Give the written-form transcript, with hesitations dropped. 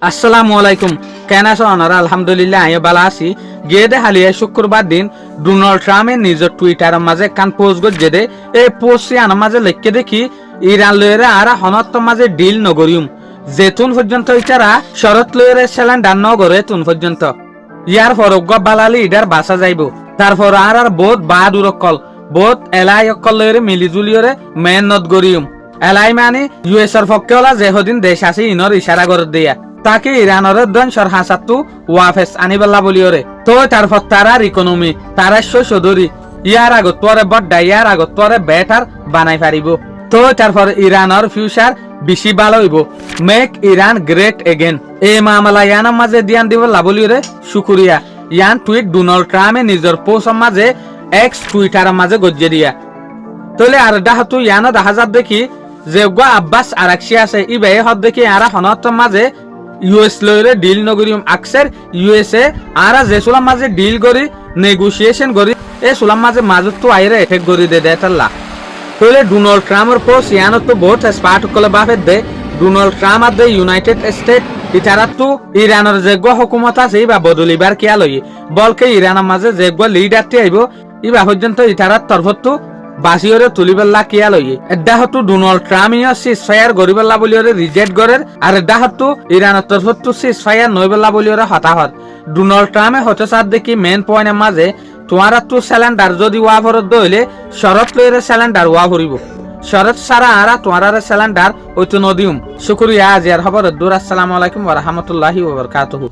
আসসালামু আলাইকুম। কেন আছো আপনারা? আলহামদুলিল্লাহ আমি ভালো আছি। গেদে হালিয়া শুক্রবার দিন ডোনাল্ড ট্রাম্পে নিজের টুইটারের মাঝে কান পোস্ট করছে দে এই পোস্ট আনার মাঝে লিখে দেখি ইরান লয়েরে আর হনত মাঝে ডিল নগরিউম যেতুন পর্যন্ত ইটারা শরৎ লয়েরে সিলিন্ডার নগরে তুন পর্যন্ত ইয়ার ফরজ্ঞ বালালি ইডার বাসা যাইব। তারপর আর বহুত বাহাদুর অকল বহুত এলাই অকল লয়েরে মিলিজুলিয়রে মেহনত গরিউম। এলাই মানে ইউএস এর পক্ষে হলা যেহদিন দেশ আছে ইনর ইশারা করে দিয়া তাকে ইরানের ধ্বংসর হাসাতু ওয়াফেস আনিবেলা বলিওরে তো তারপর তারার ইকোনমি তারা সদরি ইয়ার আগত পরে বড্ডা ইয়ার আগত পরে বেটার বানাই পারিব। তো তারপর ইরানের ফিউচার বেশি ভালো হইব। মেক ইরান গ্রেট এগেন এই মামলা ইয়ানের মাঝে দিয়ান দিব লাবলিওরে শুকুরিয়া। ইয়ান টুইট ডোনাল্ড ট্রাম্পে নিজের পোস্টের মাঝে এক্স টুইটারের মাঝে গজ্জে দিয়া তলে আর ডাহতু ইয়ানো দেখা যাত দেখি যে আব্বাস আরাকশি আছে ইবে হদ দেখি আরা হনত মাঝে ইউএস লইরে ডিল নগরিম আকসের ইউএসএ আরা যে সুলাম মাঝে ডিল করি নেগোসিয়েশন করি এ সুলাম মাঝে মাজত তো আইরে এফেক্ট করি দে দেতাল্লা তলে ডোনাল্ড ট্রাম্পের পোস্ট ইয়ানো তো বহুত স্পার্ট কলে বাফে দে ডোনাল্ড ট্রাম্প আর দে ইউনাইটেড স্টেট ইতারাত তো ইরানের যেগ হুকুমত আছে বা বদলিবার কিয়া লই বলকে ইরানের মাঝে যেগ লিডারটি আইব ইবা পর্যন্ত ইতারাত তরফত বাসিওরে তুলিবেলা কিয়া লই এডাহতু ডোনাল্ড ট্রাম্প সিজ ফায়ার গরিবেলা বলিওরে রিজেক্ট করের আর এডাহতু ইরানের তরফত সিজ ফায়ার নইবেলা বলিওরে হতাহত। ডোনাল্ড ট্রাম্পে হতে সাথ দেখি মেন পয়েন্টের মাঝে তোমারা তো সিলিন্ডার যদি ওয়া ভরত দইলে শরৎ লইরে সিলিন্ডার ওয়া ভরিব শরৎ সারা আরা তোমার সিলিন্ডার ওইতো নদিউম। শুকরিয়া। আজি আর খবর দূর। আসসালামু আলাইকুম ওয়া রাহমাতুল্লাহি ওয়া বারাকাতুহু।